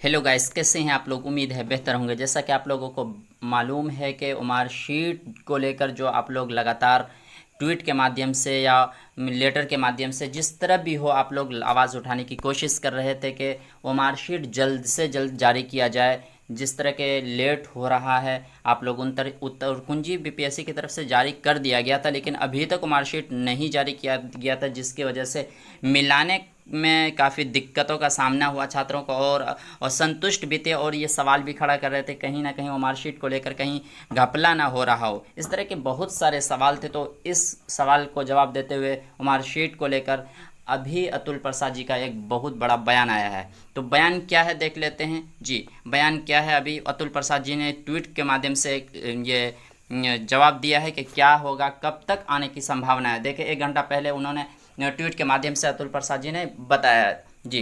Hello guys, कैसे हैं आप लोग। उम्मीद है बेहतर होंगे। जैसा कि आप लोगों को मालूम है कि मार्कशीट को लेकर जो आप लोग लगातार ट्वीट के माध्यम से या लेटर के माध्यम से जिस तरह भी हो आप लोग आवाज़ उठाने की कोशिश कर रहे थे कि वो मार्कशीट जल्द से जल्द जारी किया जाए। जिस तरह के लेट हो रहा है, आप लोग उत्तर कुंजी बीपीएससी की तरफ से जारी कर दिया गया था, लेकिन अभी तक मार्कशीट नहीं जारी किया गया था, जिसकी वजह से मिलाने में काफ़ी दिक्कतों का सामना हुआ छात्रों को और असंतुष्ट भी थे और ये सवाल भी खड़ा कर रहे थे कहीं ना कहीं वो मार्कशीट को लेकर कहीं घपला ना हो रहा हो। इस तरह के बहुत सारे सवाल थे, तो इस सवाल को जवाब देते हुए मार्कशीट को लेकर अभी अतुल प्रसाद जी का एक बहुत बड़ा बयान आया है। तो बयान क्या है देख लेते हैं जी। बयान क्या है, अभी अतुल प्रसाद जी ने ट्वीट के माध्यम से ये जवाब दिया है कि क्या होगा, कब तक आने की संभावना है। देखिए, 1 घंटा पहले उन्होंने ट्वीट के माध्यम से अतुल प्रसाद जी ने बताया जी।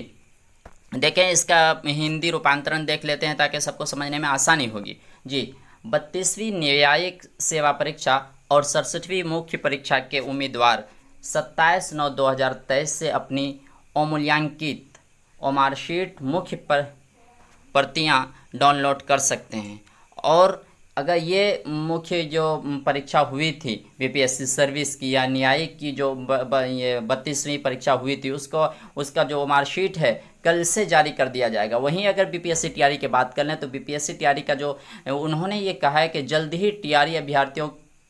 देखें, इसका हिंदी रूपांतरण देख लेते हैं ताकि सबको समझने में आसानी होगी जी। 32वीं न्यायिक सेवा परीक्षा और 67वीं मुख्य परीक्षा के उम्मीदवार 27/9/2023 से अपनी अमूल्यांकित मार्कशीट मुख्य प्रतियां डाउनलोड कर सकते हैं। और अगर ये मुख्य जो परीक्षा हुई थी बीपीएससी सर्विस की या न्यायिक की जो ये 32वीं परीक्षा हुई थी, उसका जो मार्कशीट है कल से जारी कर दिया जाएगा। वहीं अगर बीपीएससी टीआरई की बात कर लें तो बीपीएससी टीआरई का जो उन्होंने ये कहा है कि जल्द ही टीआरई अभ्यर्थियों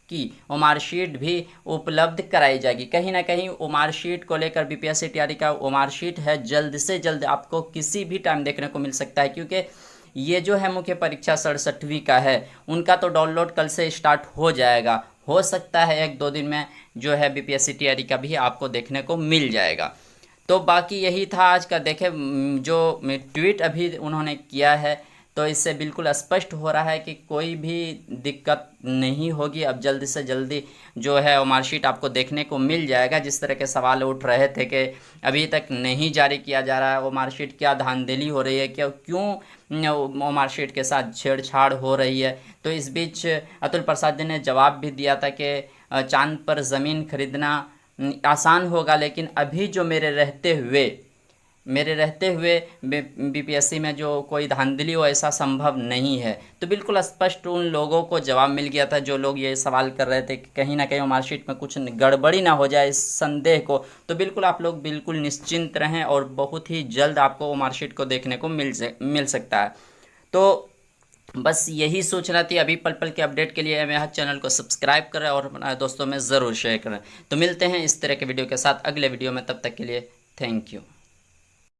की वो मार्कशीट भी उपलब्ध कराई जाएगी। कहीं ना कहीं वो मार्कशीट को लेकर बीपीएससी टीआरई का वो मार्कशीट है जल्द से जल्द आपको किसी भी टाइम देखने को मिल सकता है, क्योंकि ये जो है मुख्य परीक्षा 67वीं का है, उनका तो डाउनलोड कल से स्टार्ट हो जाएगा। हो सकता है 1-2 दिन में जो है बीपीएससी टीआरई का भी आपको देखने को मिल जाएगा। तो बाकी यही था आज का। देखे जो ट्वीट अभी उन्होंने किया है, तो इससे बिल्कुल स्पष्ट हो रहा है कि कोई भी दिक्कत नहीं होगी। अब जल्द से जल्दी जो है वो मार्कशीट आपको देखने को मिल जाएगा। जिस तरह के सवाल उठ रहे थे कि अभी तक नहीं जारी किया जा रहा है वो मार्कशीट, क्या धांधली हो रही है, क्यों वो मार्कशीट के साथ छेड़छाड़ हो रही है। तो इस बीच अतुल प्रसाद जी ने जवाब भी दिया था कि चांद पर ज़मीन खरीदना आसान होगा, लेकिन अभी जो मेरे रहते हुए बीपीएससी में जो कोई धांधली हो ऐसा संभव नहीं है। तो बिल्कुल स्पष्ट उन लोगों को जवाब मिल गया था जो लोग ये सवाल कर रहे थे कि कहीं ना कहीं मार्कशीट में कुछ गड़बड़ी ना हो जाए, इस संदेह को। तो बिल्कुल आप लोग बिल्कुल निश्चिंत रहें और बहुत ही जल्द आपको वो मार्कशीट को देखने को मिल सकता है। तो बस यही सूचना थी। अभी पल पल के अपडेट के लिए मेरे चैनल को सब्सक्राइब करें और अपने दोस्तों में ज़रूर शेयर करें। तो मिलते हैं इस तरह के वीडियो के साथ अगले वीडियो में, तब तक के लिए थैंक यू।